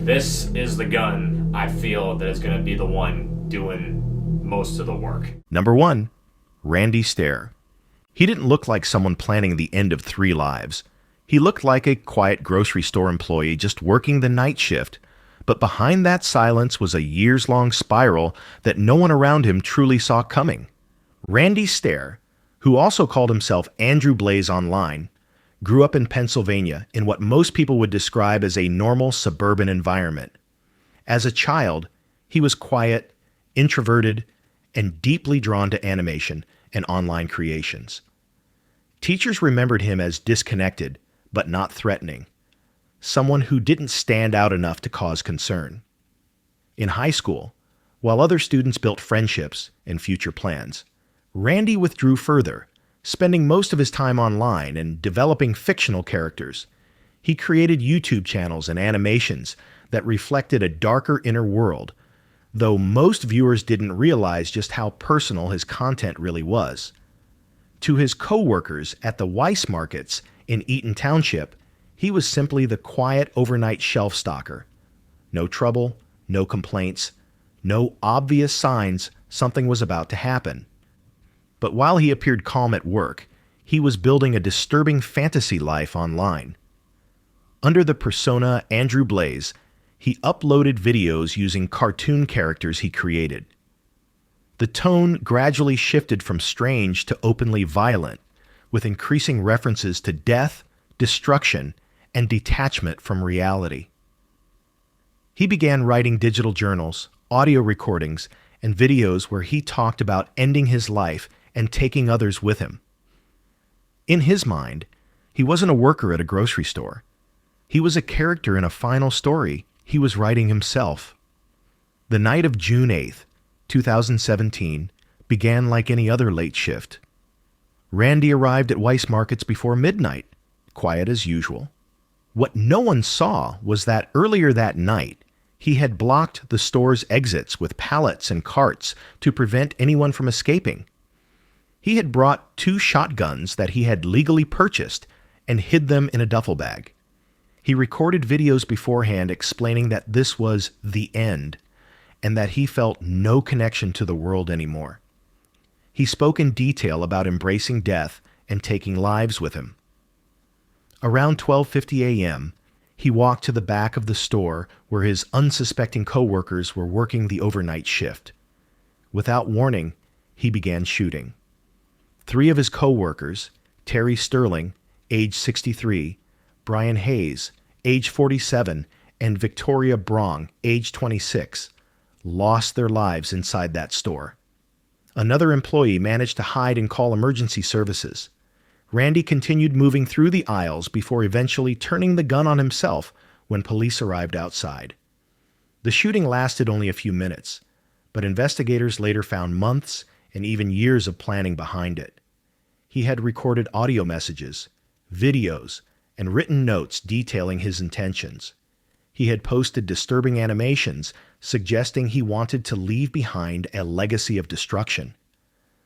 This is the gun I feel that is going to be the one doing most of the work. Number 1. Randy Stair. He didn't look like someone planning the end of 3 lives. He looked like a quiet grocery store employee just working the night shift. But behind that silence was a years-long spiral that no one around him truly saw coming. Randy Stair, who also called himself Andrew Blaze online, grew up in Pennsylvania in what most people would describe as a normal suburban environment. As a child, he was quiet, introverted, and deeply drawn to animation and online creations. Teachers remembered him as disconnected, but not threatening, someone who didn't stand out enough to cause concern. In high school, while other students built friendships and future plans, Randy withdrew further, spending most of his time online and developing fictional characters. He created YouTube channels and animations that reflected a darker inner world, though most viewers didn't realize just how personal his content really was. To his co-workers at the Weiss markets in Eaton Township, he was simply the quiet overnight shelf stalker. No trouble, no complaints, no obvious signs something was about to happen. But while he appeared calm at work, he was building a disturbing fantasy life online. Under the persona Andrew Blaze, he uploaded videos using cartoon characters he created. The tone gradually shifted from strange to openly violent, with increasing references to death, destruction, and detachment from reality. He began writing digital journals, audio recordings, and videos where he talked about ending his life and taking others with him. In his mind, he wasn't a worker at a grocery store. He was a character in a final story he was writing himself. The night of June 8th, 2017, began like any other late shift. Randy arrived at Weiss Markets before midnight, quiet as usual. What no one saw was that earlier that night, he had blocked the store's exits with pallets and carts to prevent anyone from escaping. He had brought 2 shotguns that he had legally purchased and hid them in a duffel bag. He recorded videos beforehand explaining that this was the end and that he felt no connection to the world anymore. He spoke in detail about embracing death and taking lives with him. Around 12:50 a.m., he walked to the back of the store where his unsuspecting coworkers were working the overnight shift. Without warning, he began shooting. 3 of his coworkers, Terry Sterling, age 63, Brian Hayes, age 47, and Victoria Brong, age 26, lost their lives inside that store. Another employee managed to hide and call emergency services. Randy continued moving through the aisles before eventually turning the gun on himself when police arrived outside. The shooting lasted only a few minutes, but investigators later found months and even years of planning behind it. He had recorded audio messages, videos, and written notes detailing his intentions. He had posted disturbing animations suggesting he wanted to leave behind a legacy of destruction.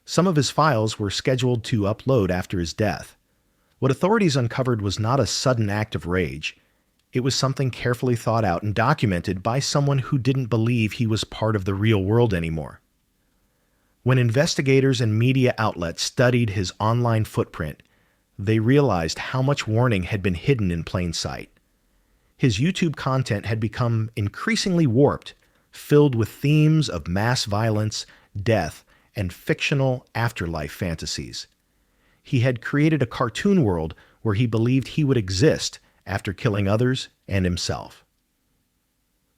Some of his files were scheduled to upload after his death. What authorities uncovered was not a sudden act of rage. It was something carefully thought out and documented by someone who didn't believe he was part of the real world anymore. When investigators and media outlets studied his online footprint, they realized how much warning had been hidden in plain sight. His YouTube content had become increasingly warped, filled with themes of mass violence, death, and fictional afterlife fantasies. He had created a cartoon world where he believed he would exist after killing others and himself.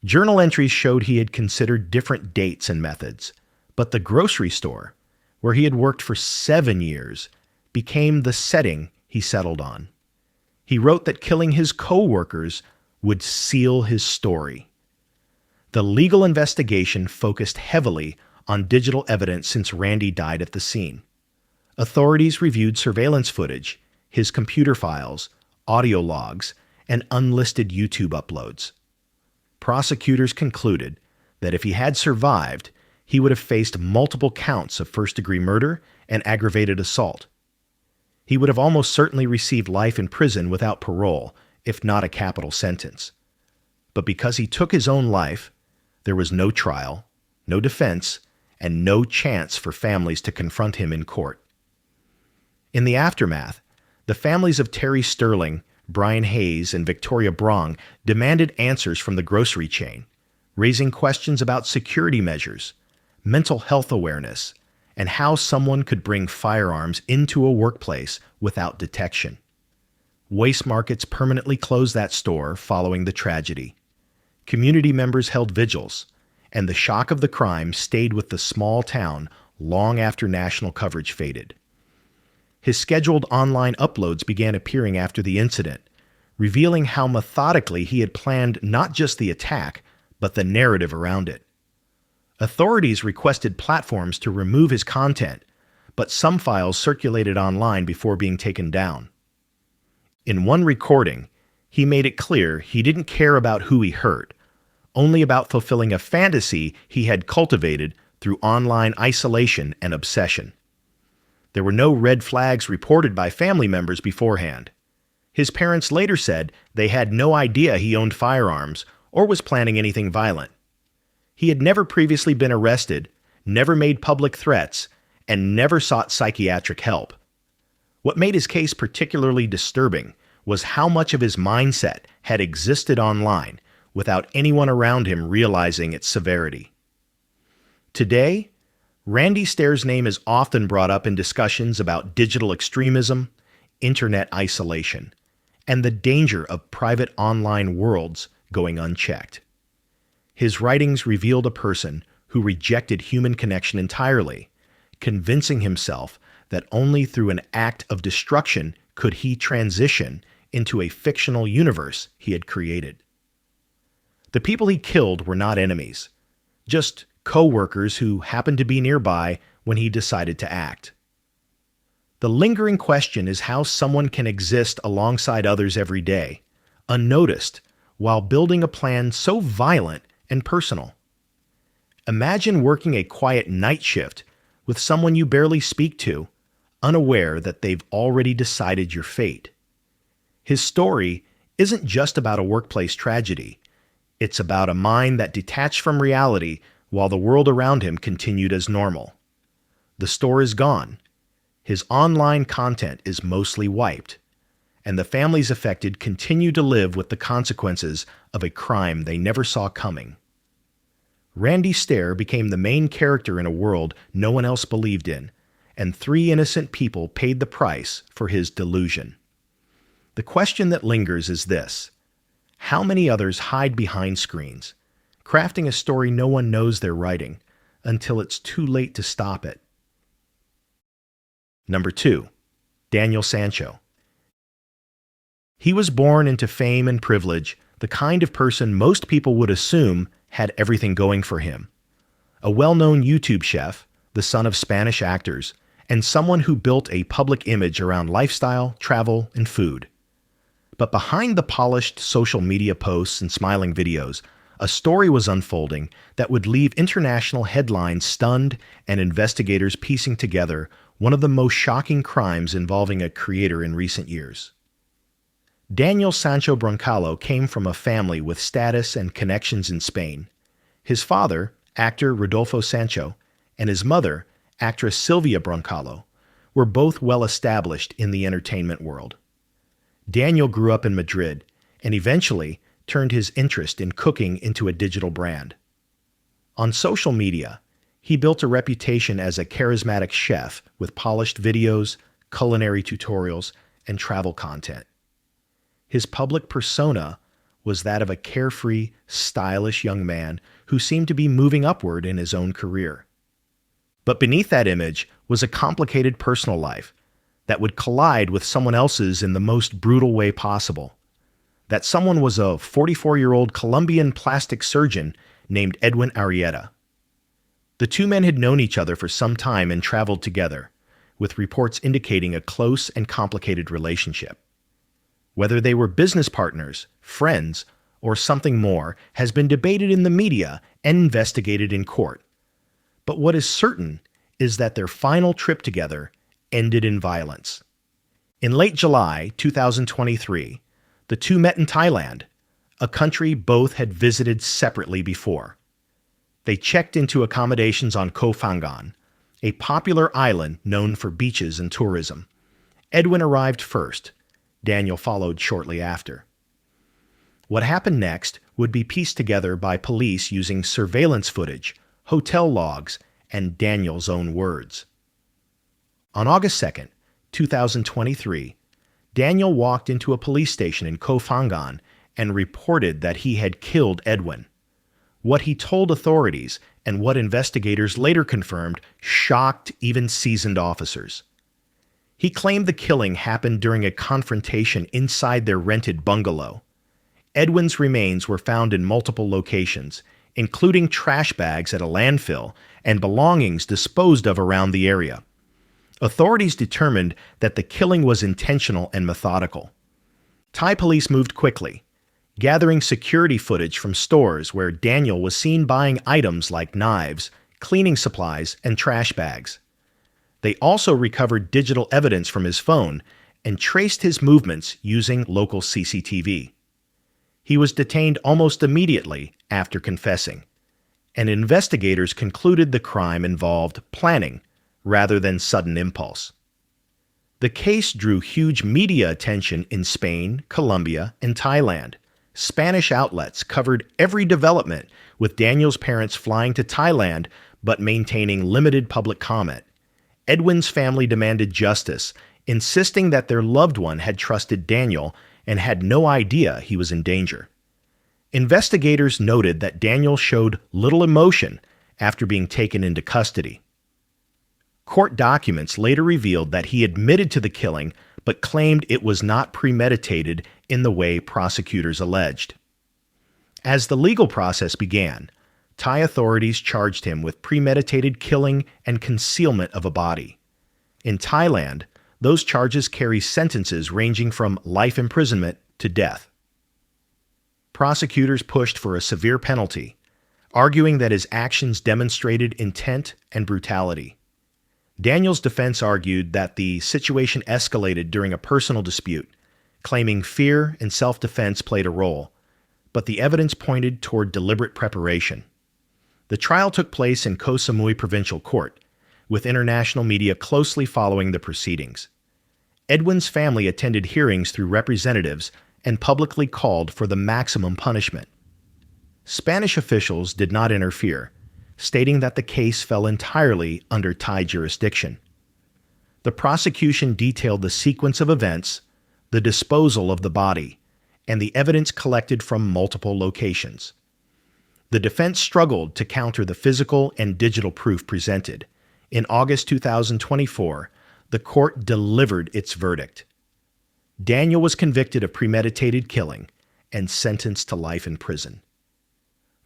Journal entries showed he had considered different dates and methods, but the grocery store, where he had worked for 7 years, became the setting he settled on. He wrote that killing his co-workers would seal his story. The legal investigation focused heavily on digital evidence since Randy died at the scene. Authorities reviewed surveillance footage, his computer files, audio logs, and unlisted YouTube uploads. Prosecutors concluded that if he had survived, he would have faced multiple counts of first-degree murder and aggravated assault. He would have almost certainly received life in prison without parole, if not a capital sentence. But because he took his own life, there was no trial, no defense, and no chance for families to confront him in court. In the aftermath, the families of Terry Sterling, Brian Hayes, and Victoria Brong demanded answers from the grocery chain, raising questions about security measures, mental health awareness, and how someone could bring firearms into a workplace without detection. Waste Markets permanently closed that store following the tragedy. Community members held vigils, and the shock of the crime stayed with the small town long after national coverage faded. His scheduled online uploads began appearing after the incident, revealing how methodically he had planned not just the attack, but the narrative around it. Authorities requested platforms to remove his content, but some files circulated online before being taken down. In one recording, he made it clear he didn't care about who he hurt, only about fulfilling a fantasy he had cultivated through online isolation and obsession. There were no red flags reported by family members beforehand. His parents later said they had no idea he owned firearms or was planning anything violent. He had never previously been arrested, never made public threats, and never sought psychiatric help. What made his case particularly disturbing was how much of his mindset had existed online without anyone around him realizing its severity. Today, Randy Stair's name is often brought up in discussions about digital extremism, internet isolation, and the danger of private online worlds going unchecked. His writings revealed a person who rejected human connection entirely, convincing himself that only through an act of destruction could he transition into a fictional universe he had created. The people he killed were not enemies, just co-workers who happened to be nearby when he decided to act. The lingering question is how someone can exist alongside others every day, unnoticed, while building a plan so violent and personal. Imagine working a quiet night shift with someone you barely speak to, unaware that they've already decided your fate. His story isn't just about a workplace tragedy. It's about a mind that detached from reality while the world around him continued as normal. The store is gone. His online content is mostly wiped, and the families affected continue to live with the consequences of a crime they never saw coming. Randy Stair became the main character in a world no one else believed in, and 3 innocent people paid the price for his delusion. The question that lingers is this: how many others hide behind screens, crafting a story no one knows they're writing, until it's too late to stop it? Number 2. Daniel Sancho. He was born into fame and privilege, the kind of person most people would assume had everything going for him. A well-known YouTube chef, the son of Spanish actors, and someone who built a public image around lifestyle, travel, and food. But behind the polished social media posts and smiling videos, a story was unfolding that would leave international headlines stunned and investigators piecing together one of the most shocking crimes involving a creator in recent years. Daniel Sancho Bronchalo came from a family with status and connections in Spain. His father, actor Rodolfo Sancho, and his mother, actress Silvia Bronchalo, were both well established in the entertainment world. Daniel grew up in Madrid and eventually turned his interest in cooking into a digital brand. On social media, he built a reputation as a charismatic chef with polished videos, culinary tutorials, and travel content. His public persona was that of a carefree, stylish young man who seemed to be moving upward in his own career. But beneath that image was a complicated personal life that would collide with someone else's in the most brutal way possible. That someone was a 44-year-old Colombian plastic surgeon named Edwin Arrieta. The two men had known each other for some time and traveled together, with reports indicating a close and complicated relationship. Whether they were business partners, friends, or something more has been debated in the media and investigated in court. But what is certain is that their final trip together ended in violence. In late July 2023, the two met in Thailand, a country both had visited separately before. They checked into accommodations on Koh Phangan, a popular island known for beaches and tourism. Edwin arrived first. Daniel followed shortly after. What happened next would be pieced together by police using surveillance footage, hotel logs, and Daniel's own words. On August 2nd, 2023, Daniel walked into a police station in Koh Phangan and reported that he had killed Edwin. What he told authorities and what investigators later confirmed shocked even seasoned officers. He claimed the killing happened during a confrontation inside their rented bungalow. Edwin's remains were found in multiple locations, including trash bags at a landfill and belongings disposed of around the area. Authorities determined that the killing was intentional and methodical. Thai police moved quickly, gathering security footage from stores where Daniel was seen buying items like knives, cleaning supplies, and trash bags. They also recovered digital evidence from his phone and traced his movements using local CCTV. He was detained almost immediately after confessing, and investigators concluded the crime involved planning rather than sudden impulse. The case drew huge media attention in Spain, Colombia, and Thailand. Spanish outlets covered every development, with Daniel's parents flying to Thailand but maintaining limited public comment. Edwin's family demanded justice, insisting that their loved one had trusted Daniel and had no idea he was in danger. Investigators noted that Daniel showed little emotion after being taken into custody. Court documents later revealed that he admitted to the killing but claimed it was not premeditated in the way prosecutors alleged. As the legal process began, Thai authorities charged him with premeditated killing and concealment of a body. In Thailand, those charges carry sentences ranging from life imprisonment to death. Prosecutors pushed for a severe penalty, arguing that his actions demonstrated intent and brutality. Daniel's defense argued that the situation escalated during a personal dispute, claiming fear and self-defense played a role, but the evidence pointed toward deliberate preparation. The trial took place in Koh Samui Provincial Court, with international media closely following the proceedings. Edwin's family attended hearings through representatives and publicly called for the maximum punishment. Spanish officials did not interfere, stating that the case fell entirely under Thai jurisdiction. The prosecution detailed the sequence of events, the disposal of the body, and the evidence collected from multiple locations. The defense struggled to counter the physical and digital proof presented. In August 2024, the court delivered its verdict. Daniel was convicted of premeditated killing and sentenced to life in prison.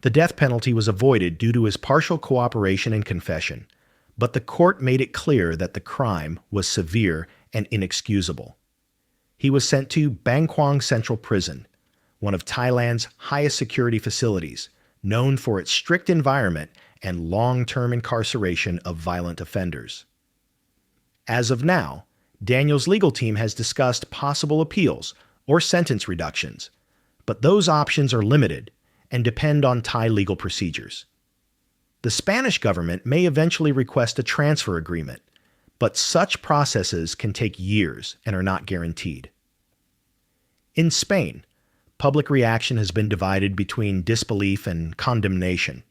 The death penalty was avoided due to his partial cooperation and confession, but the court made it clear that the crime was severe and inexcusable. He was sent to Bangkwang Central Prison, one of Thailand's highest security facilities, known for its strict environment and long-term incarceration of violent offenders. As of now, Daniel's legal team has discussed possible appeals or sentence reductions, but those options are limited and depend on Thai legal procedures. The Spanish government may eventually request a transfer agreement, but such processes can take years and are not guaranteed. In Spain, public reaction has been divided between disbelief and condemnation.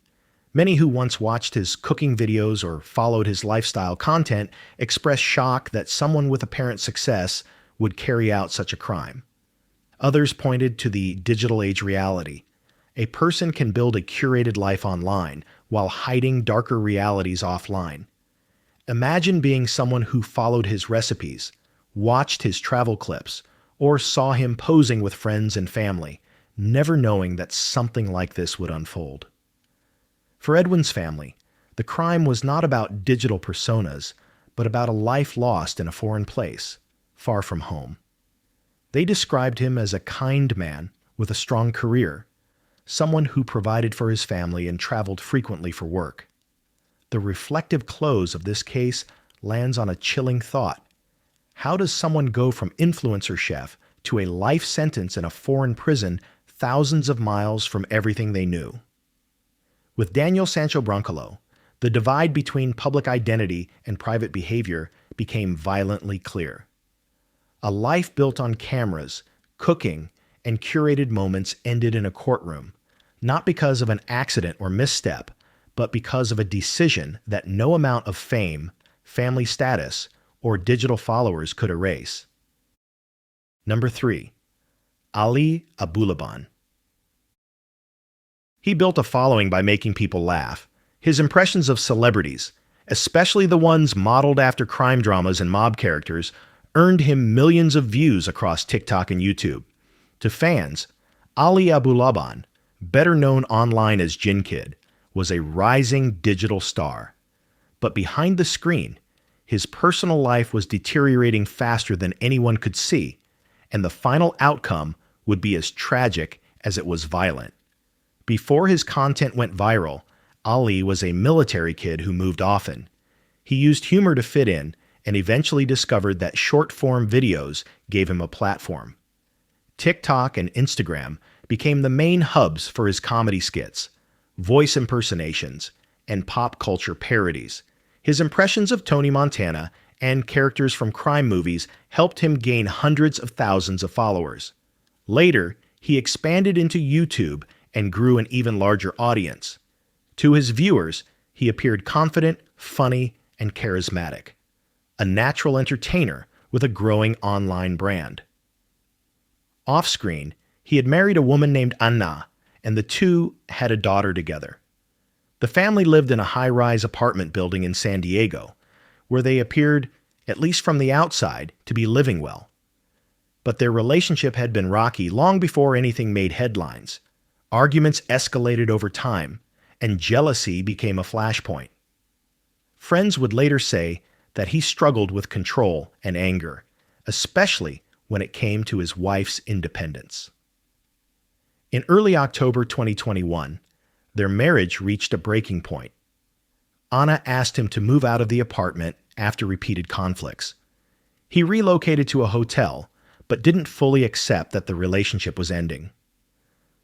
Many who once watched his cooking videos or followed his lifestyle content expressed shock that someone with apparent success would carry out such a crime. Others pointed to the digital age reality. A person can build a curated life online while hiding darker realities offline. Imagine being someone who followed his recipes, watched his travel clips, or saw him posing with friends and family, never knowing that something like this would unfold. For Edwin's family, the crime was not about digital personas, but about a life lost in a foreign place, far from home. They described him as a kind man with a strong career, someone who provided for his family and traveled frequently for work. The reflective close of this case lands on a chilling thought. How does someone go from influencer chef to a life sentence in a foreign prison thousands of miles from everything they knew. With Daniel Sancho Bronchalo, the divide between public identity and private behavior became violently clear. A life built on cameras, cooking, and curated moments ended in a courtroom, not because of an accident or misstep, but because of a decision that no amount of fame, family status, or digital followers could erase. Number 3. Ali Abulaban. He built a following by making people laugh. His impressions of celebrities, especially the ones modeled after crime dramas and mob characters, earned him millions of views across TikTok and YouTube. To fans, Ali Abulaban, better known online as JinnKid, was a rising digital star. But behind the screen, his personal life was deteriorating faster than anyone could see, and the final outcome would be as tragic as it was violent. Before his content went viral, Ali was a military kid who moved often. He used humor to fit in and eventually discovered that short-form videos gave him a platform. TikTok and Instagram became the main hubs for his comedy skits, voice impersonations, and pop culture parodies. His impressions of Tony Montana and characters from crime movies helped him gain hundreds of thousands of followers. Later, he expanded into YouTube and grew an even larger audience. To his viewers, he appeared confident, funny, and charismatic, a natural entertainer with a growing online brand. Off-screen, he had married a woman named Anna, and the two had a daughter together. The family lived in a high-rise apartment building in San Diego, where they appeared, at least from the outside, to be living well. But their relationship had been rocky long before anything made headlines. Arguments escalated over time, and jealousy became a flashpoint. Friends would later say that he struggled with control and anger, especially when it came to his wife's independence. In early October 2021, their marriage reached a breaking point. Anna asked him to move out of the apartment after repeated conflicts. He relocated to a hotel, but didn't fully accept that the relationship was ending.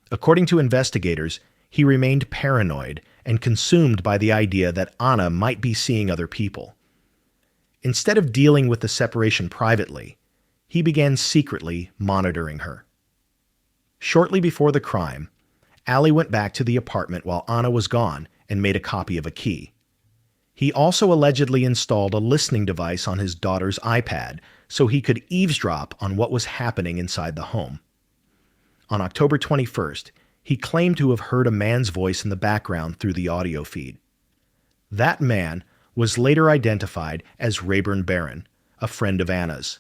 According to investigators, he remained paranoid and consumed by the idea that Anna might be seeing other people. Instead of dealing with the separation privately, he began secretly monitoring her. Shortly before the crime, Ali went back to the apartment while Anna was gone and made a copy of a key. He also allegedly installed a listening device on his daughter's iPad so he could eavesdrop on what was happening inside the home. On October 21st, he claimed to have heard a man's voice in the background through the audio feed. That man was later identified as Rayburn Barron, a friend of Anna's.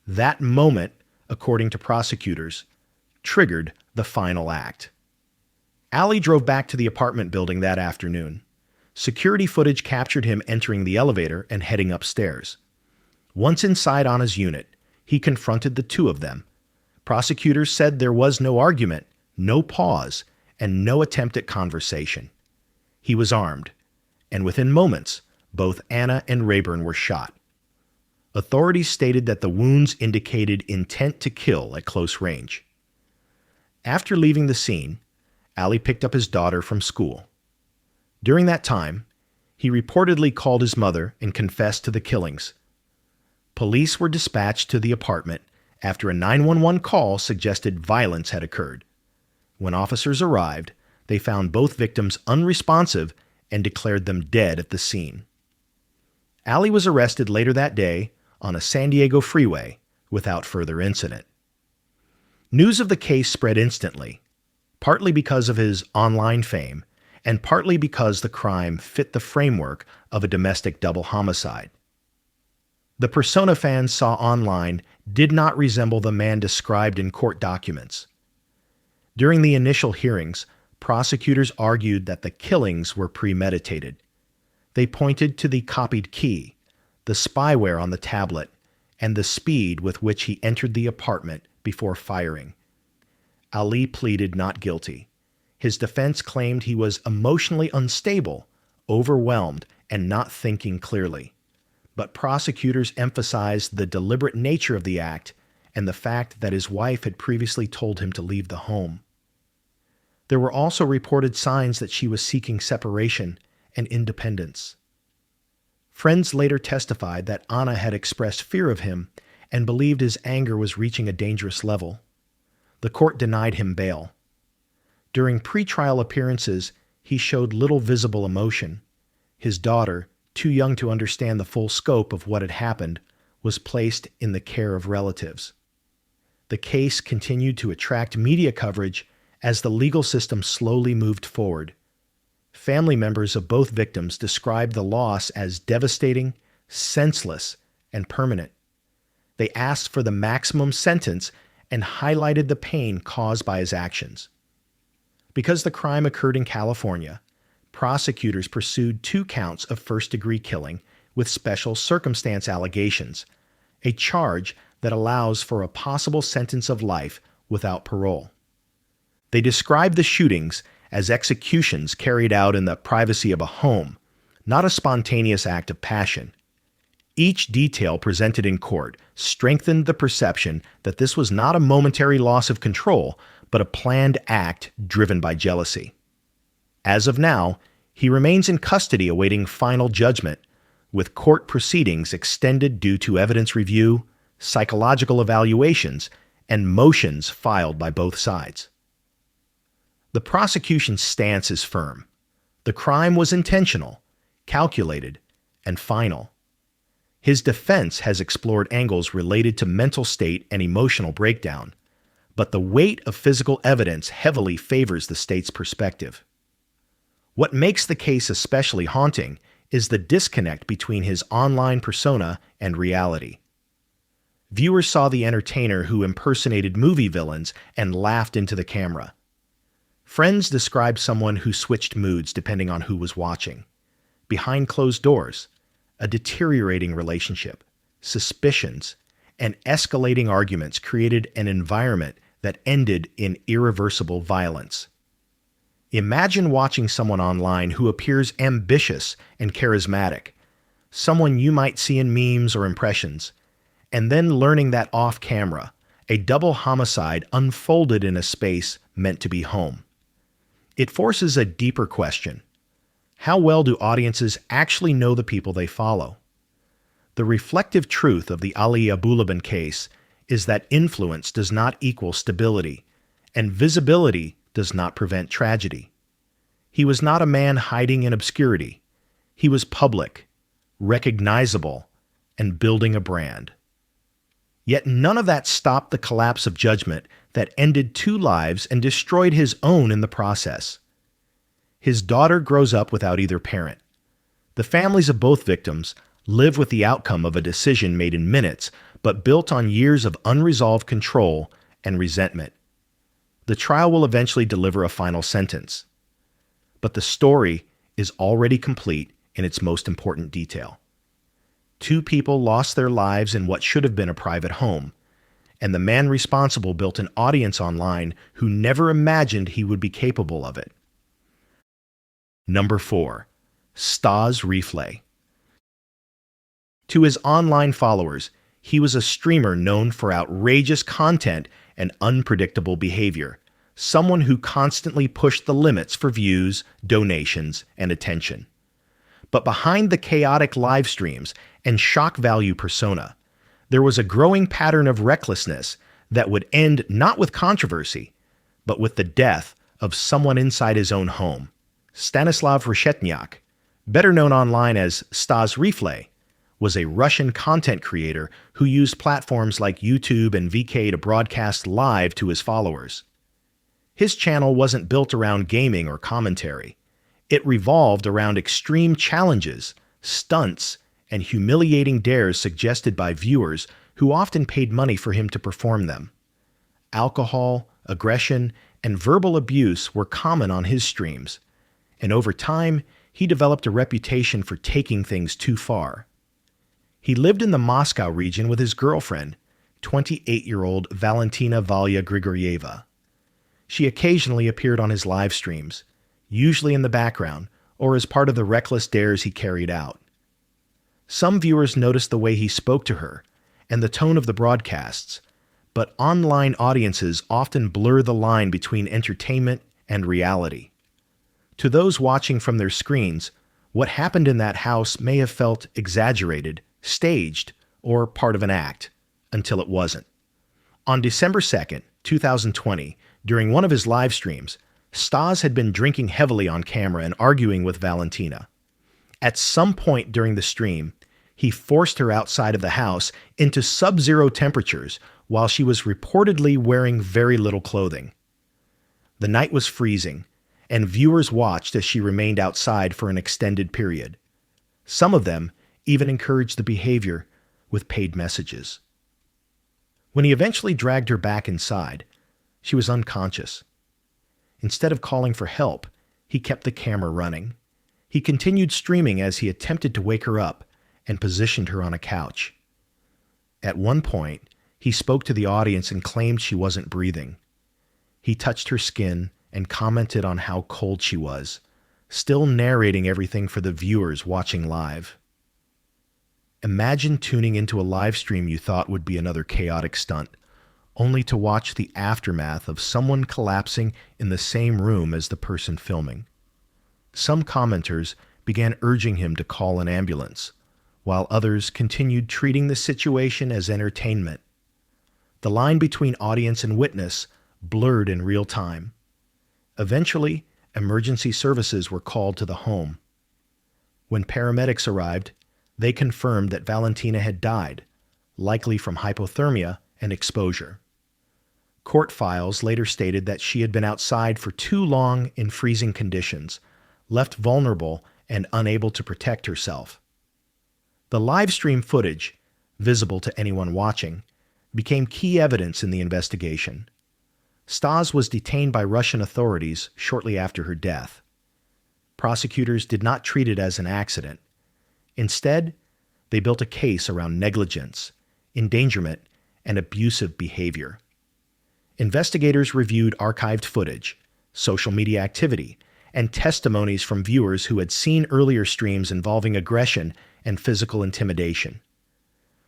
That moment, according to prosecutors, triggered the final act. Ali drove back to the apartment building that afternoon. Security footage captured him entering the elevator and heading upstairs. Once inside Anna's unit, he confronted the two of them. Prosecutors said there was no argument, no pause, and no attempt at conversation. He was armed, and within moments, both Anna and Rayburn were shot. Authorities stated that the wounds indicated intent to kill at close range. After leaving the scene, Ali picked up his daughter from school. During that time, he reportedly called his mother and confessed to the killings. Police were dispatched to the apartment after a 911 call suggested violence had occurred. When officers arrived, they found both victims unresponsive and declared them dead at the scene. Ali was arrested later that day on a San Diego freeway without further incident. News of the case spread instantly, partly because of his online fame and partly because the crime fit the framework of a domestic double homicide. The persona fans saw online did not resemble the man described in court documents. During the initial hearings, prosecutors argued that the killings were premeditated. They pointed to the copied key, the spyware on the tablet, and the speed with which he entered the apartment before firing. Ali pleaded not guilty. His defense claimed he was emotionally unstable, overwhelmed, and not thinking clearly. But prosecutors emphasized the deliberate nature of the act and the fact that his wife had previously told him to leave the home. There were also reported signs that she was seeking separation and independence. Friends later testified that Anna had expressed fear of him and believed his anger was reaching a dangerous level. The court denied him bail. During pretrial appearances, he showed little visible emotion. His daughter, too young to understand the full scope of what had happened, was placed in the care of relatives. The case continued to attract media coverage as the legal system slowly moved forward. Family members of both victims described the loss as devastating, senseless, and permanent. They asked for the maximum sentence and highlighted the pain caused by his actions. Because the crime occurred in California, prosecutors pursued 2 counts of first-degree killing with special circumstance allegations, a charge that allows for a possible sentence of life without parole. They described the shootings as executions carried out in the privacy of a home, not a spontaneous act of passion. Each detail presented in court strengthened the perception that this was not a momentary loss of control, but a planned act driven by jealousy. As of now, he remains in custody awaiting final judgment, with court proceedings extended due to evidence review, psychological evaluations, and motions filed by both sides. The prosecution's stance is firm. The crime was intentional, calculated, and final. His defense has explored angles related to mental state and emotional breakdown, but the weight of physical evidence heavily favors the state's perspective. What makes the case especially haunting is the disconnect between his online persona and reality. Viewers saw the entertainer who impersonated movie villains and laughed into the camera. Friends described someone who switched moods depending on who was watching. Behind closed doors, a deteriorating relationship, suspicions, and escalating arguments created an environment that ended in irreversible violence. Imagine watching someone online who appears ambitious and charismatic, someone you might see in memes or impressions, and then learning that off-camera, a double homicide unfolded in a space meant to be home. It forces a deeper question. How well do audiences actually know the people they follow? The reflective truth of the Ali Abulaban case is that influence does not equal stability, and visibility does not prevent tragedy. He was not a man hiding in obscurity. He was public, recognizable, and building a brand. Yet none of that stopped the collapse of judgment that ended 2 lives and destroyed his own in the process. His daughter grows up without either parent. The families of both victims live with the outcome of a decision made in minutes, but built on years of unresolved control and resentment. The trial will eventually deliver a final sentence. But the story is already complete in its most important detail. 2 people lost their lives in what should have been a private home, and the man responsible built an audience online who never imagined he would be capable of it. Number 4. Stas Reeflay. To his online followers, he was a streamer known for outrageous content and unpredictable behavior, someone who constantly pushed the limits for views, donations, and attention. But behind the chaotic live streams and shock value persona, there was a growing pattern of recklessness that would end not with controversy, but with the death of someone inside his own home. Stanislav Reshetnyak, better known online as Stas Reeflay, was a Russian content creator who used platforms like YouTube and VK to broadcast live to his followers. His channel wasn't built around gaming or commentary. It revolved around extreme challenges, stunts, and humiliating dares suggested by viewers who often paid money for him to perform them. Alcohol, aggression, and verbal abuse were common on his streams, and over time, he developed a reputation for taking things too far. He lived in the Moscow region with his girlfriend, 28-year-old Valentina Valya Grigorieva. She occasionally appeared on his live streams, usually in the background or as part of the reckless dares he carried out. Some viewers noticed the way he spoke to her and the tone of the broadcasts, but online audiences often blur the line between entertainment and reality. To those watching from their screens, what happened in that house may have felt exaggerated, staged, or part of an act, until it wasn't. On December 2nd, 2020, during one of his live streams, Stas had been drinking heavily on camera and arguing with Valentina. At some point during the stream, he forced her outside of the house into sub-zero temperatures while she was reportedly wearing very little clothing. The night was freezing, and viewers watched as she remained outside for an extended period. Some of them even encouraged the behavior with paid messages. When he eventually dragged her back inside, she was unconscious. Instead of calling for help, he kept the camera running. He continued streaming as he attempted to wake her up and positioned her on a couch. At one point, he spoke to the audience and claimed she wasn't breathing. He touched her skin and commented on how cold she was, still narrating everything for the viewers watching live. Imagine tuning into a live stream you thought would be another chaotic stunt, only to watch the aftermath of someone collapsing in the same room as the person filming. Some commenters began urging him to call an ambulance, while others continued treating the situation as entertainment. The line between audience and witness blurred in real time. Eventually, emergency services were called to the home. When paramedics arrived, they confirmed that Valentina had died, likely from hypothermia and exposure. Court files later stated that she had been outside for too long in freezing conditions, left vulnerable and unable to protect herself. The live stream footage, visible to anyone watching, became key evidence in the investigation. Stas was detained by Russian authorities shortly after her death. Prosecutors did not treat it as an accident. Instead, they built a case around negligence, endangerment, and abusive behavior. Investigators reviewed archived footage, social media activity, and testimonies from viewers who had seen earlier streams involving aggression and physical intimidation.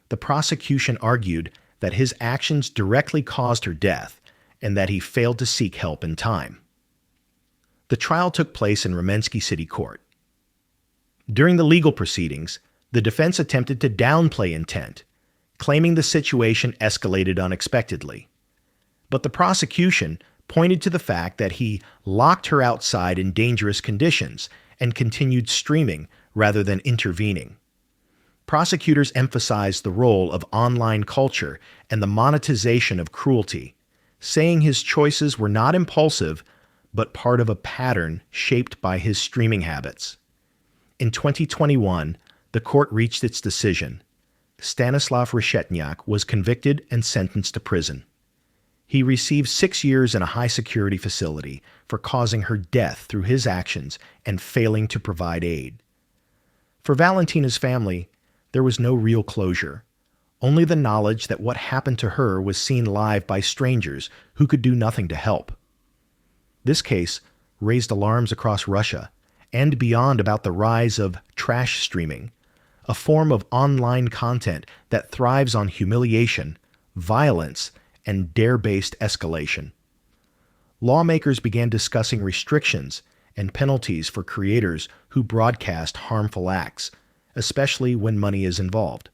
The prosecution argued that his actions directly caused her death and that he failed to seek help in time. The trial took place in Rumensky City Court. During the legal proceedings, the defense attempted to downplay intent, claiming the situation escalated unexpectedly. But the prosecution pointed to the fact that he locked her outside in dangerous conditions and continued streaming rather than intervening. Prosecutors emphasized the role of online culture and the monetization of cruelty, saying his choices were not impulsive, but part of a pattern shaped by his streaming habits. In 2021, the court reached its decision. Stanislav Reshetnyak was convicted and sentenced to prison. He received 6 years in a high-security facility for causing her death through his actions and failing to provide aid. For Valentina's family, there was no real closure, only the knowledge that what happened to her was seen live by strangers who could do nothing to help. This case raised alarms across Russia and beyond about the rise of trash streaming, a form of online content that thrives on humiliation, violence, and dare-based escalation. Lawmakers began discussing restrictions and penalties for creators who broadcast harmful acts, especially when money is involved.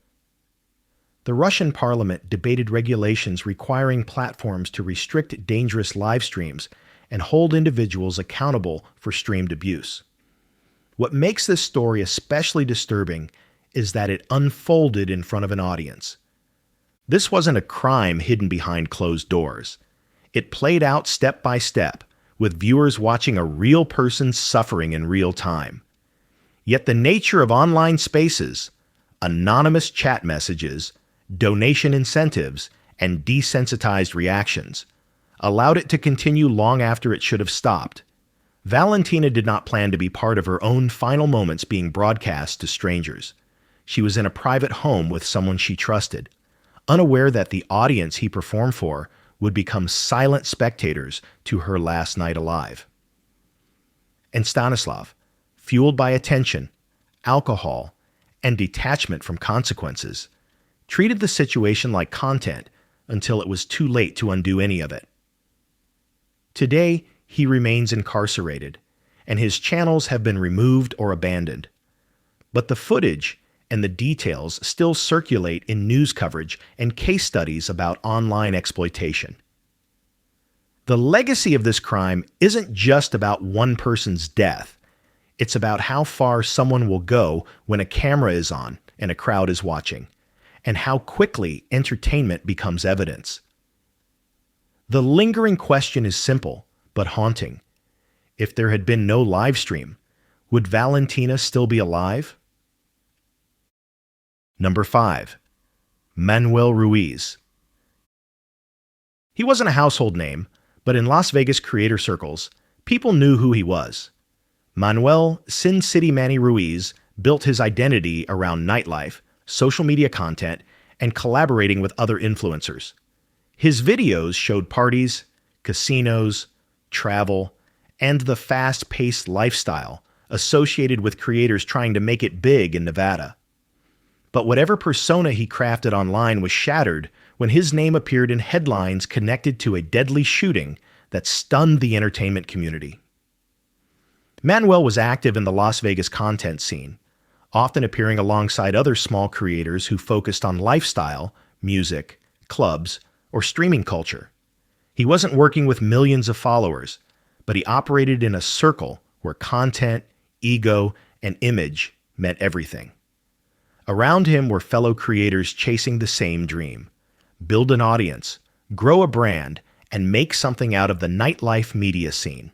The Russian parliament debated regulations requiring platforms to restrict dangerous live streams and hold individuals accountable for streamed abuse. What makes this story especially disturbing is that it unfolded in front of an audience. This wasn't a crime hidden behind closed doors. It played out step by step, with viewers watching a real person suffering in real time. Yet the nature of online spaces, anonymous chat messages, donation incentives, and desensitized reactions allowed it to continue long after it should have stopped. Valentina did not plan to be part of her own final moments being broadcast to strangers. She was in a private home with someone she trusted, unaware that the audience he performed for would become silent spectators to her last night alive. And Stanislav, fueled by attention, alcohol, and detachment from consequences, treated the situation like content until it was too late to undo any of it. Today, he remains incarcerated, and his channels have been removed or abandoned. But the footage and the details still circulate in news coverage and case studies about online exploitation. The legacy of this crime isn't just about one person's death. It's about how far someone will go when a camera is on and a crowd is watching, and how quickly entertainment becomes evidence. The lingering question is simple, but haunting. If there had been no live stream, would Valentina still be alive? Number 5. Manuel Ruiz. He wasn't a household name, but in Las Vegas creator circles, people knew who he was. Manuel City Manny Ruiz built his identity around nightlife, social media content, and collaborating with other influencers. His videos showed parties, casinos, travel, and the fast-paced lifestyle associated with creators trying to make it big in Nevada. But whatever persona he crafted online was shattered when his name appeared in headlines connected to a deadly shooting that stunned the entertainment community. Manuel was active in the Las Vegas content scene, often appearing alongside other small creators who focused on lifestyle, music, clubs, or streaming culture. He wasn't working with millions of followers, but he operated in a circle where content, ego, and image meant everything. Around him were fellow creators chasing the same dream: build an audience, grow a brand, and make something out of the nightlife media scene.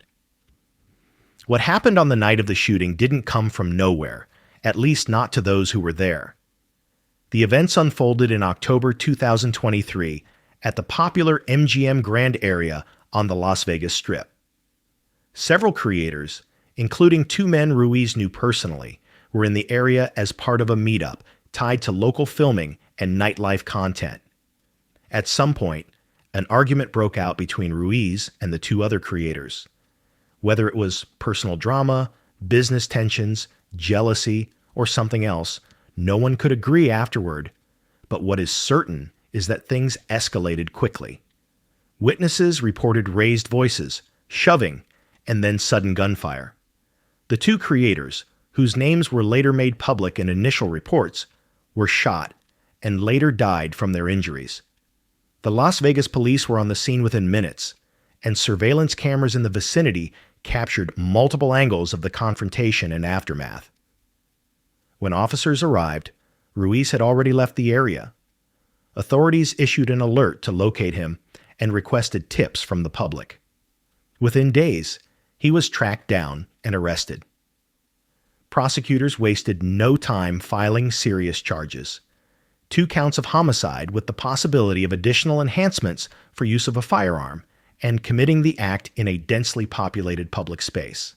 What happened on the night of the shooting didn't come from nowhere, at least not to those who were there. The events unfolded in October 2023 at the popular MGM Grand area on the Las Vegas Strip. Several creators, including 2 men Ruiz knew personally, were in the area as part of a meetup tied to local filming and nightlife content. At some point, an argument broke out between Ruiz and the 2 other creators. Whether it was personal drama, business tensions, jealousy, or something else, no one could agree afterward. But what is certain is that things escalated quickly. Witnesses reported raised voices, shoving, and then sudden gunfire. The 2 creators, whose names were later made public in initial reports, were shot and later died from their injuries. The Las Vegas police were on the scene within minutes, and surveillance cameras in the vicinity captured multiple angles of the confrontation and aftermath. When officers arrived, Ruiz had already left the area. Authorities issued an alert to locate him and requested tips from the public. Within days, he was tracked down and arrested. Prosecutors wasted no time filing serious charges: 2 counts of homicide with the possibility of additional enhancements for use of a firearm, and committing the act in a densely populated public space.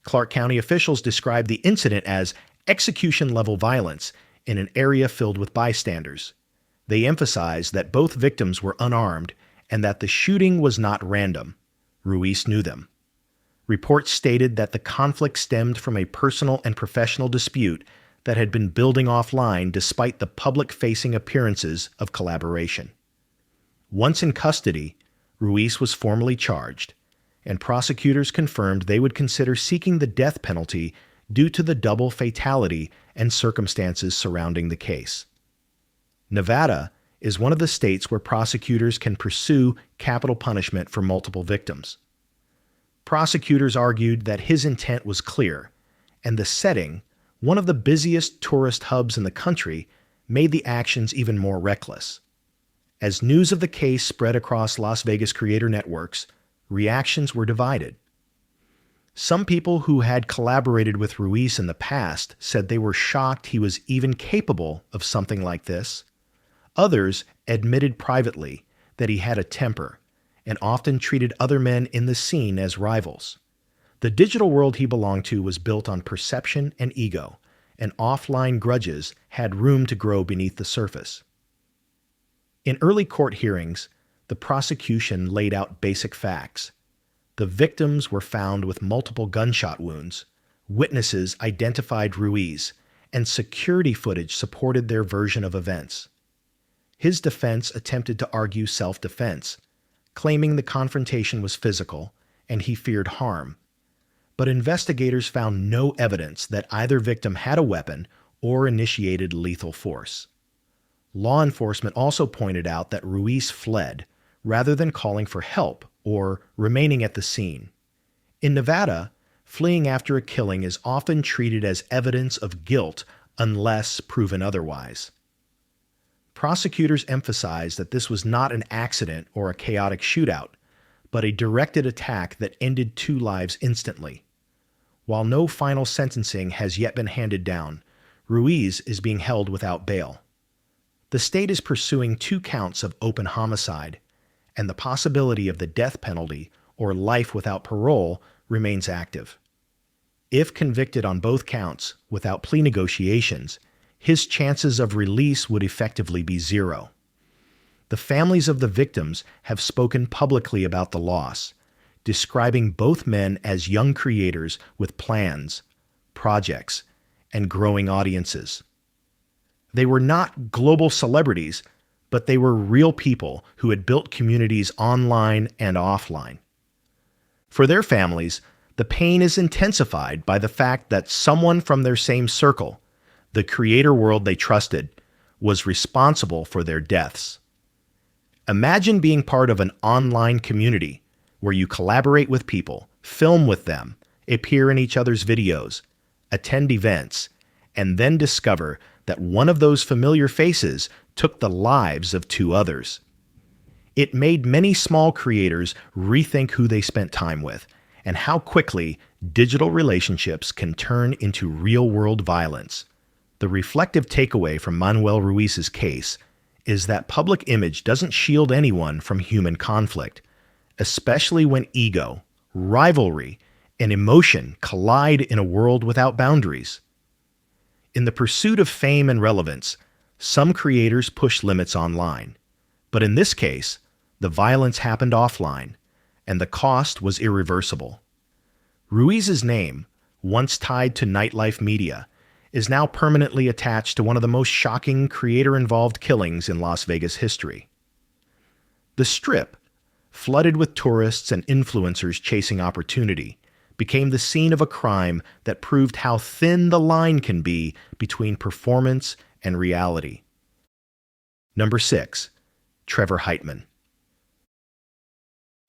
Clark County officials described the incident as execution-level violence in an area filled with bystanders. They emphasized that both victims were unarmed and that the shooting was not random. Ruiz knew them. Reports stated that the conflict stemmed from a personal and professional dispute that had been building offline despite the public-facing appearances of collaboration. Once in custody, Ruiz was formally charged, and prosecutors confirmed they would consider seeking the death penalty due to the double fatality and circumstances surrounding the case. Nevada is one of the states where prosecutors can pursue capital punishment for multiple victims. Prosecutors argued that his intent was clear, and the setting, one of the busiest tourist hubs in the country, made the actions even more reckless. As news of the case spread across Las Vegas creator networks, reactions were divided. Some people who had collaborated with Ruiz in the past said they were shocked he was even capable of something like this. Others admitted privately that he had a temper and often treated other men in the scene as rivals. The digital world he belonged to was built on perception and ego, and offline grudges had room to grow beneath the surface. In early court hearings, the prosecution laid out basic facts. The victims were found with multiple gunshot wounds, witnesses identified Ruiz, and security footage supported their version of events. His defense attempted to argue self-defense, claiming the confrontation was physical and he feared harm. But investigators found no evidence that either victim had a weapon or initiated lethal force. Law enforcement also pointed out that Ruiz fled, rather than calling for help or remaining at the scene. In Nevada, fleeing after a killing is often treated as evidence of guilt unless proven otherwise. Prosecutors emphasized that this was not an accident or a chaotic shootout, but a directed attack that ended 2 lives instantly. While no final sentencing has yet been handed down, Ruiz is being held without bail. The state is pursuing 2 counts of open homicide, and the possibility of the death penalty or life without parole remains active. If convicted on both counts without plea negotiations, his chances of release would effectively be 0. The families of the victims have spoken publicly about the loss, describing both men as young creators with plans, projects, and growing audiences. They were not global celebrities, but they were real people who had built communities online and offline. For their families, the pain is intensified by the fact that someone from their same circle, the creator world they trusted, was responsible for their deaths. Imagine being part of an online community where you collaborate with people, film with them, appear in each other's videos, attend events, and then discover that one of those familiar faces took the lives of 2 others. It made many small creators rethink who they spent time with and how quickly digital relationships can turn into real-world violence. The reflective takeaway from Manuel Ruiz's case is that public image doesn't shield anyone from human conflict, especially when ego, rivalry, and emotion collide in a world without boundaries. In the pursuit of fame and relevance, some creators push limits online. But in this case, the violence happened offline, and the cost was irreversible. Ruiz's name, once tied to nightlife media, is now permanently attached to one of the most shocking creator-involved killings in Las Vegas history. The Strip, flooded with tourists and influencers chasing opportunity, became the scene of a crime that proved how thin the line can be between performance and reality. Number 6. Trevor Heitmann.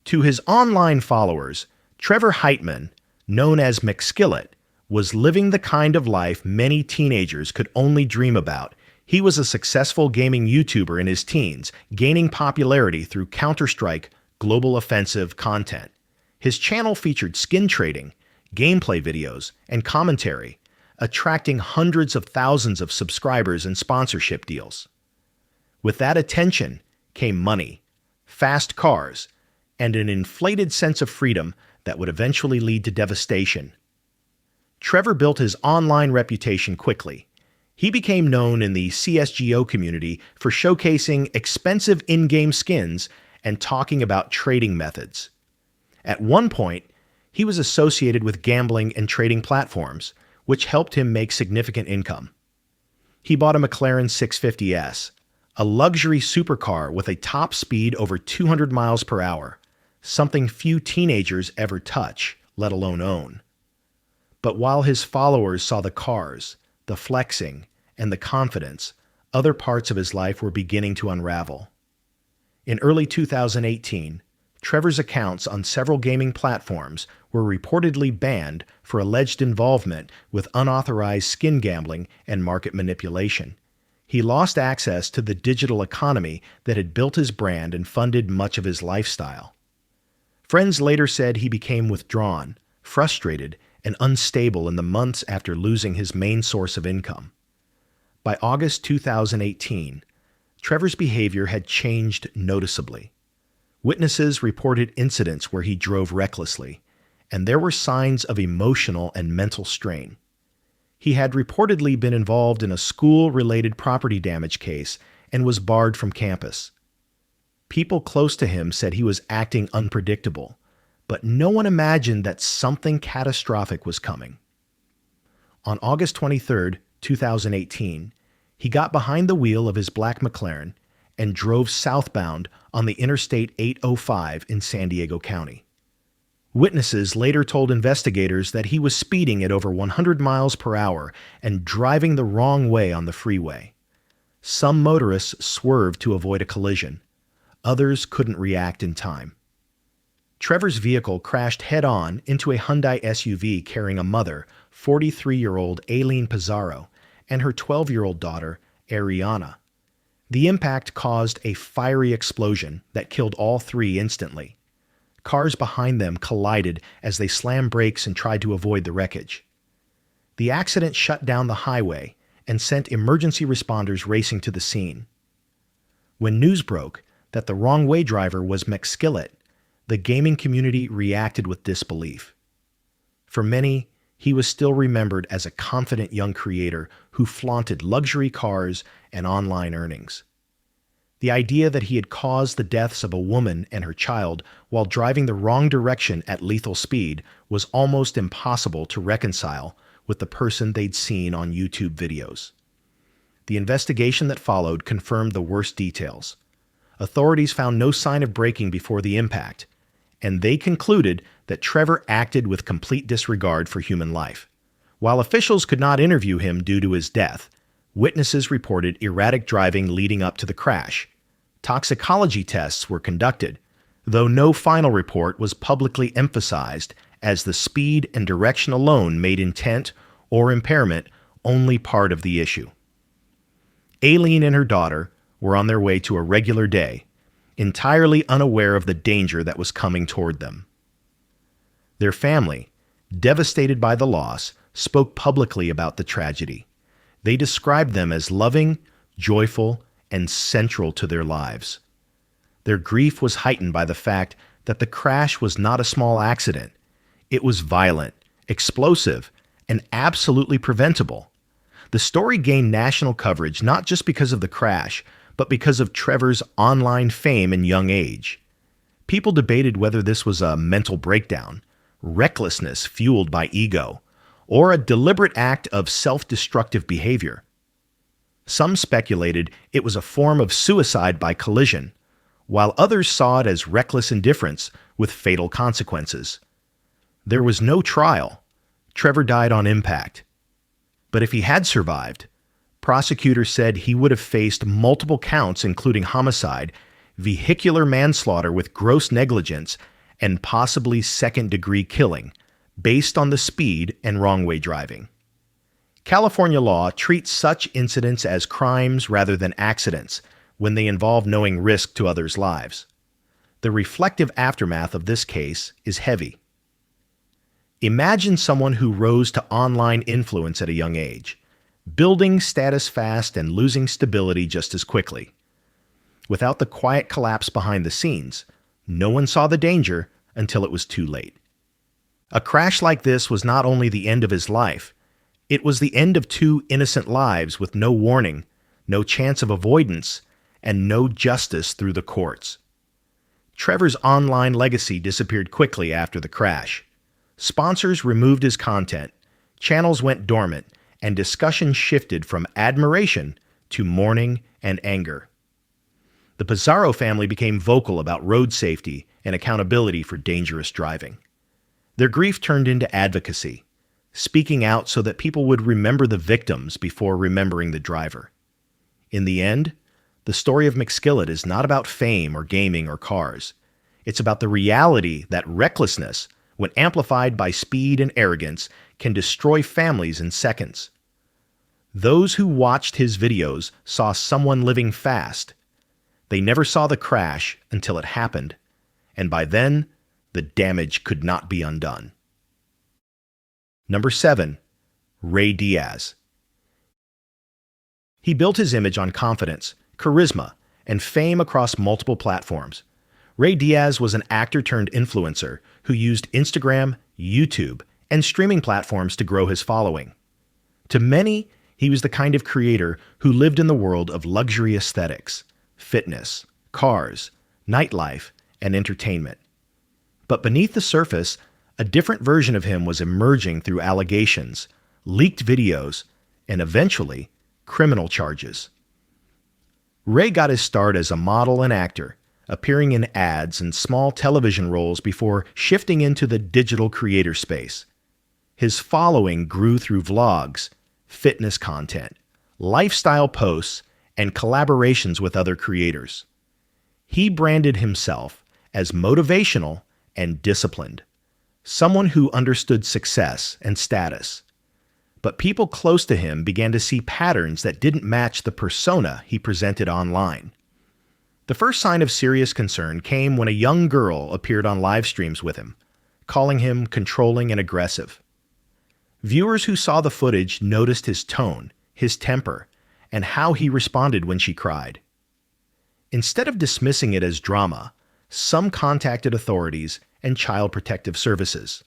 To his online followers, Trevor Heitmann, known as McSkillet, was living the kind of life many teenagers could only dream about. He was a successful gaming YouTuber in his teens, gaining popularity through Counter-Strike Global Offensive content. His channel featured skin trading, gameplay videos, and commentary, attracting hundreds of thousands of subscribers and sponsorship deals. With that attention came money, fast cars, and an inflated sense of freedom that would eventually lead to devastation. Trevor built his online reputation quickly. He became known in the CSGO community for showcasing expensive in-game skins and talking about trading methods. At one point, he was associated with gambling and trading platforms, which helped him make significant income. He bought a McLaren 650S, a luxury supercar with a top speed over 200 miles per hour, something few teenagers ever touch, let alone own. But while his followers saw the cars, the flexing, and the confidence, other parts of his life were beginning to unravel. In early 2018, Trevor's accounts on several gaming platforms were reportedly banned for alleged involvement with unauthorized skin gambling and market manipulation. He lost access to the digital economy that had built his brand and funded much of his lifestyle. Friends later said he became withdrawn, frustrated, and unstable in the months after losing his main source of income. By August 2018, Trevor's behavior had changed noticeably. Witnesses reported incidents where he drove recklessly, and there were signs of emotional and mental strain. He had reportedly been involved in a school-related property damage case and was barred from campus. People close to him said he was acting unpredictable, but no one imagined that something catastrophic was coming. On August 23, 2018, he got behind the wheel of his black McLaren and drove southbound on the Interstate 805 in San Diego County. Witnesses later told investigators that he was speeding at over 100 miles per hour and driving the wrong way on the freeway. Some motorists swerved to avoid a collision. Others couldn't react in time. Trevor's vehicle crashed head-on into a Hyundai SUV carrying a mother, 43-year-old Aileen Pizarro, and her 12-year-old daughter, Ariana. The impact caused a fiery explosion that killed all three instantly. Cars behind them collided as they slammed brakes and tried to avoid the wreckage. The accident shut down the highway and sent emergency responders racing to the scene. When news broke that the wrong-way driver was McSkillet, the gaming community reacted with disbelief. For many, he was still remembered as a confident young creator who flaunted luxury cars and online earnings. The idea that he had caused the deaths of a woman and her child while driving the wrong direction at lethal speed was almost impossible to reconcile with the person they'd seen on YouTube videos. The investigation that followed confirmed the worst details. Authorities found no sign of braking before the impact, and they concluded that Trevor acted with complete disregard for human life. While officials could not interview him due to his death, witnesses reported erratic driving leading up to the crash. Toxicology tests were conducted, though no final report was publicly emphasized, as the speed and direction alone made intent or impairment only part of the issue. Aileen and her daughter were on their way to a regular day, entirely unaware of the danger that was coming toward them. Their family, devastated by the loss, spoke publicly about the tragedy. They described them as loving, joyful, and central to their lives. Their grief was heightened by the fact that the crash was not a small accident. It was violent, explosive, and absolutely preventable. The story gained national coverage not just because of the crash, but because of Trevor's online fame and young age. People debated whether this was a mental breakdown, recklessness fueled by ego, or a deliberate act of self-destructive behavior. Some speculated it was a form of suicide by collision, while others saw it as reckless indifference with fatal consequences. There was no trial. Trevor died on impact. But if he had survived, prosecutors said he would have faced multiple counts including homicide, vehicular manslaughter with gross negligence, and possibly second-degree killing, based on the speed and wrong-way driving. California law treats such incidents as crimes rather than accidents when they involve knowing risk to others' lives. The reflective aftermath of this case is heavy. Imagine someone who rose to online influence at a young age, building status fast and losing stability just as quickly. Without the quiet collapse behind the scenes, no one saw the danger until it was too late. A crash like this was not only the end of his life, it was the end of two innocent lives with no warning, no chance of avoidance, and no justice through the courts. Trevor's online legacy disappeared quickly after the crash. Sponsors removed his content, channels went dormant, and discussion shifted from admiration to mourning and anger. The Pizarro family became vocal about road safety and accountability for dangerous driving. Their grief turned into advocacy, speaking out so that people would remember the victims before remembering the driver. In the end, the story of McSkillet is not about fame or gaming or cars. It's about the reality that recklessness, when amplified by speed and arrogance, can destroy families in seconds. Those who watched his videos saw someone living fast. They never saw the crash until it happened, and by then, the damage could not be undone. Number 7. Ray Diaz. He built his image on confidence, charisma, and fame across multiple platforms. Ray Diaz was an actor-turned-influencer who used Instagram, YouTube, and streaming platforms to grow his following. To many, he was the kind of creator who lived in the world of luxury aesthetics, fitness, cars, nightlife, and entertainment. But beneath the surface, a different version of him was emerging through allegations, leaked videos, and eventually, criminal charges. Ray got his start as a model and actor, appearing in ads and small television roles before shifting into the digital creator space. His following grew through vlogs, fitness content, lifestyle posts, and collaborations with other creators. He branded himself as motivational and disciplined, someone who understood success and status. But people close to him began to see patterns that didn't match the persona he presented online. The first sign of serious concern came when a young girl appeared on live streams with him, calling him controlling and aggressive. Viewers who saw the footage noticed his tone, his temper, and how he responded when she cried. Instead of dismissing it as drama, some contacted authorities and child protective services.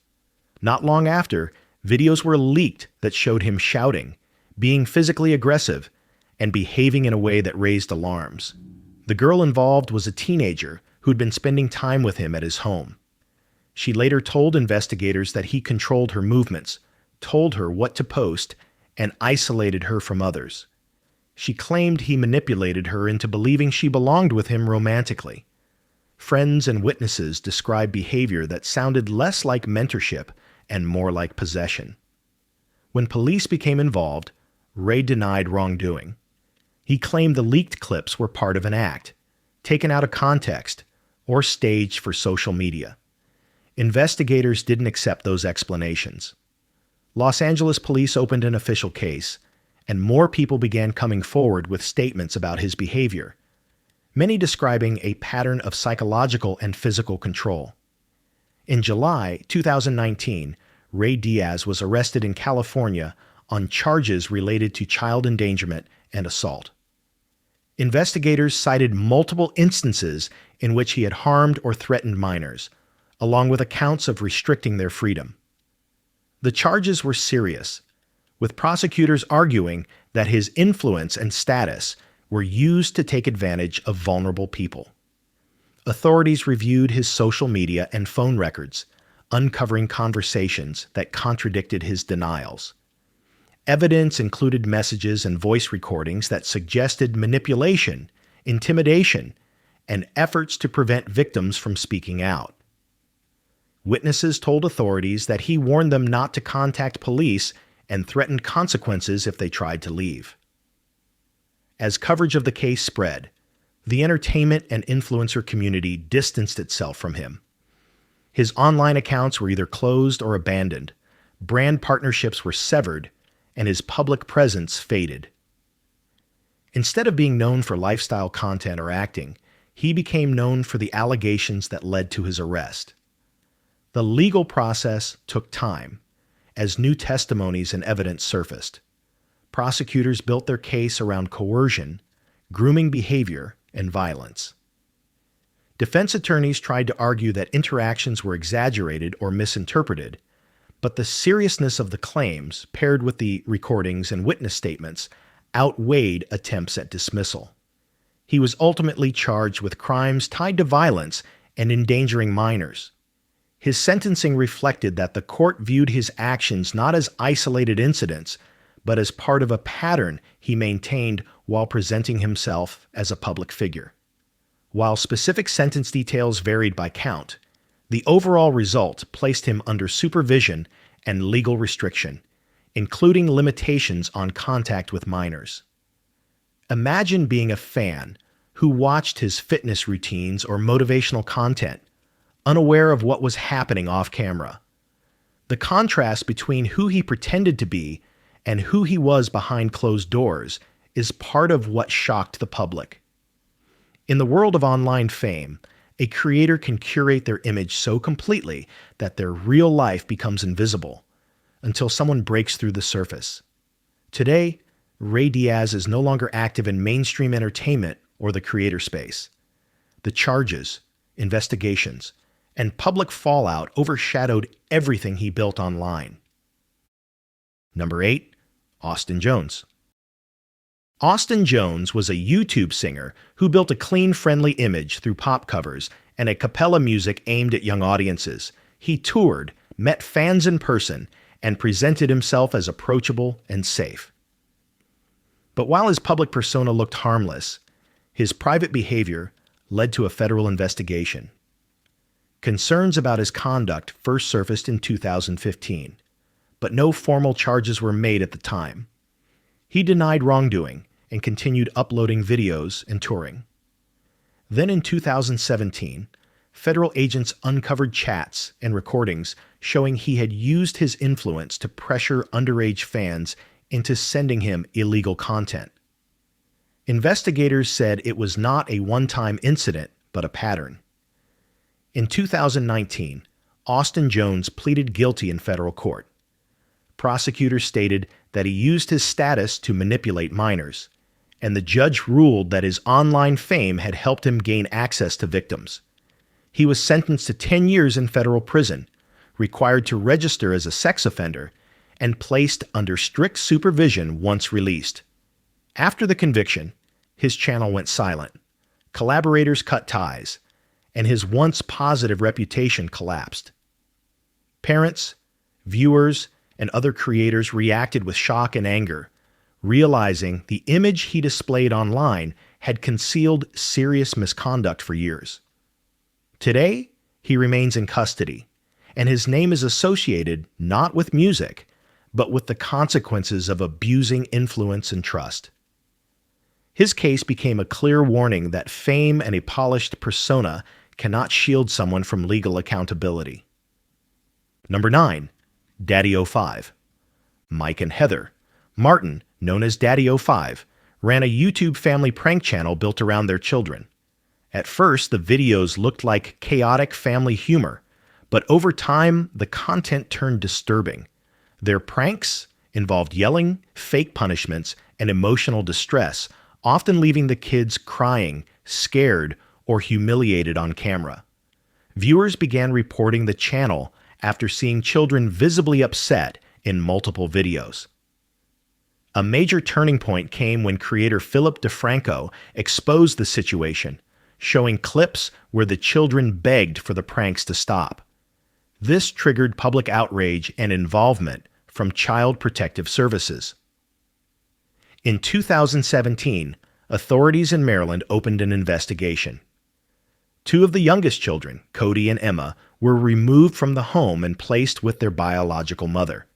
Not long after, videos were leaked that showed him shouting, being physically aggressive, and behaving in a way that raised alarms. The girl involved was a teenager who'd been spending time with him at his home. She later told investigators that he controlled her movements, told her what to post, and isolated her from others. She claimed he manipulated her into believing she belonged with him romantically. Friends and witnesses described behavior that sounded less like mentorship and more like possession. When police became involved, Ray denied wrongdoing. He claimed the leaked clips were part of an act, taken out of context, or staged for social media. Investigators didn't accept those explanations. Los Angeles police opened an official case, and more people began coming forward with statements about his behavior, many describing a pattern of psychological and physical control. In July 2019, Ray Diaz was arrested in California on charges related to child endangerment and assault. Investigators cited multiple instances in which he had harmed or threatened minors, along with accounts of restricting their freedom. The charges were serious, with prosecutors arguing that his influence and status were used to take advantage of vulnerable people. Authorities reviewed his social media and phone records, uncovering conversations that contradicted his denials. Evidence included messages and voice recordings that suggested manipulation, intimidation, and efforts to prevent victims from speaking out. Witnesses told authorities that he warned them not to contact police and threatened consequences if they tried to leave. As coverage of the case spread, the entertainment and influencer community distanced itself from him. His online accounts were either closed or abandoned, brand partnerships were severed, and his public presence faded. Instead of being known for lifestyle content or acting, he became known for the allegations that led to his arrest. The legal process took time, as new testimonies and evidence surfaced. Prosecutors built their case around coercion, grooming behavior, and violence. Defense attorneys tried to argue that interactions were exaggerated or misinterpreted, but the seriousness of the claims, paired with the recordings and witness statements, outweighed attempts at dismissal. He was ultimately charged with crimes tied to violence and endangering minors. His sentencing reflected that the court viewed his actions not as isolated incidents, but as part of a pattern he maintained while presenting himself as a public figure. While specific sentence details varied by count, the overall result placed him under supervision and legal restriction, including limitations on contact with minors. Imagine being a fan who watched his fitness routines or motivational content, unaware of what was happening off camera. The contrast between who he pretended to be and who he was behind closed doors is part of what shocked the public. In the world of online fame, a creator can curate their image so completely that their real life becomes invisible until someone breaks through the surface. Today, Ray Diaz is no longer active in mainstream entertainment or the creator space. The charges, investigations, and public fallout overshadowed everything he built online. Number 8. Austin Jones. Austin Jones was a YouTube singer who built a clean, friendly image through pop covers and a cappella music aimed at young audiences. He toured, met fans in person, and presented himself as approachable and safe. But while his public persona looked harmless, his private behavior, led to a federal investigation. Concerns about his conduct first surfaced in 2015, but no formal charges were made at the time. He denied wrongdoing and continued uploading videos and touring. Then in 2017, federal agents uncovered chats and recordings showing he had used his influence to pressure underage fans into sending him illegal content. Investigators said it was not a one-time incident, but a pattern. In 2019, Austin Jones pleaded guilty in federal court. Prosecutors stated that he used his status to manipulate minors, and the judge ruled that his online fame had helped him gain access to victims. He was sentenced to 10 years in federal prison, required to register as a sex offender, and placed under strict supervision once released. After the conviction, his channel went silent. Collaborators cut ties, and his once positive reputation collapsed. Parents, viewers, and other creators reacted with shock and anger, realizing the image he displayed online had concealed serious misconduct for years. Today, he remains in custody, and his name is associated not with music, but with the consequences of abusing influence and trust. His case became a clear warning that fame and a polished persona cannot shield someone from legal accountability. Number 9. DaddyOFive. Mike and Heather. Martin, known as DaddyOFive, ran a YouTube family prank channel built around their children. At first, the videos looked like chaotic family humor, but over time, the content turned disturbing. Their pranks involved yelling, fake punishments, and emotional distress, often leaving the kids crying, scared, or humiliated on camera. Viewers began reporting the channel after seeing children visibly upset in multiple videos. A major turning point came when creator Philip DeFranco exposed the situation, showing clips where the children begged for the pranks to stop. This triggered public outrage and involvement from Child Protective Services. In 2017, authorities in Maryland opened an investigation. 2 of the youngest children, Cody and Emma, were removed from the home and placed with their biological mother.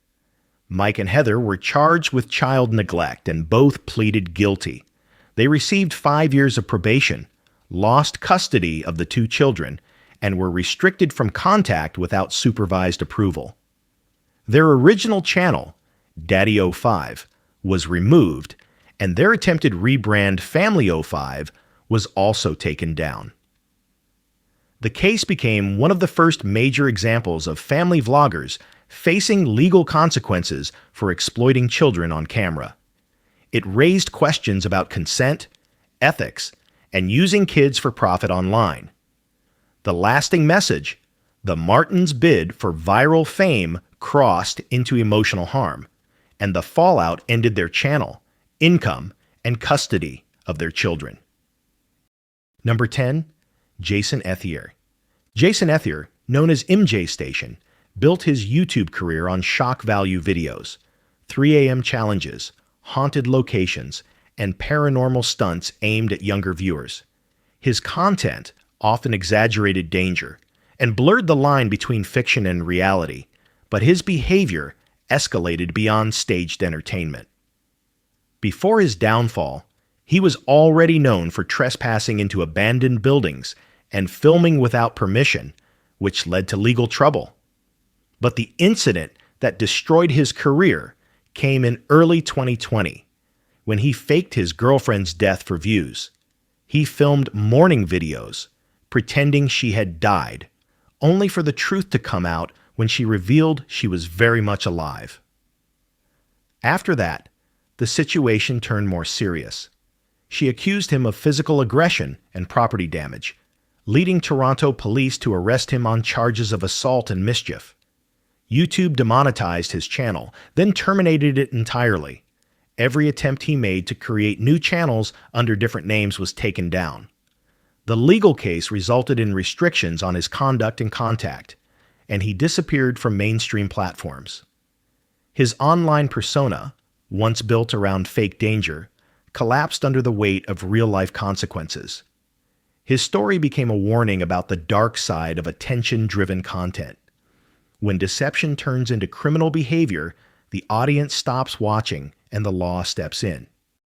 Mike and Heather were charged with child neglect and both pleaded guilty. They received 5 years of probation, lost custody of the 2 children, and were restricted from contact without supervised approval. Their original channel, DaddyOFive, was removed, and their attempted rebrand FamilyOFive was also taken down. The case became one of the first major examples of family vloggers facing legal consequences for exploiting children on camera. It raised questions about consent, ethics, and using kids for profit online. The lasting message: the Martins' bid for viral fame crossed into emotional harm, and the fallout ended their channel, income, and custody of their children. Number 10. Jason Ethier. Jason Ethier, known as ImJayStation, built his YouTube career on shock value videos, 3 a.m. challenges, haunted locations, and paranormal stunts aimed at younger viewers. His content often exaggerated danger and blurred the line between fiction and reality, but his behavior escalated beyond staged entertainment. Before his downfall, he was already known for trespassing into abandoned buildings and filming without permission, which led to legal trouble. But the incident that destroyed his career came in early 2020, when he faked his girlfriend's death for views. He filmed mourning videos, pretending she had died, only for the truth to come out when she revealed she was very much alive. After that, the situation turned more serious. She accused him of physical aggression and property damage, leading Toronto police to arrest him on charges of assault and mischief. YouTube demonetized his channel, then terminated it entirely. Every attempt he made to create new channels under different names was taken down. The legal case resulted in restrictions on his conduct and contact, and he disappeared from mainstream platforms. His online persona, once built around fake danger, collapsed under the weight of real-life consequences. His story became a warning about the dark side of attention-driven content. When deception turns into criminal behavior, the audience stops watching and the law steps in.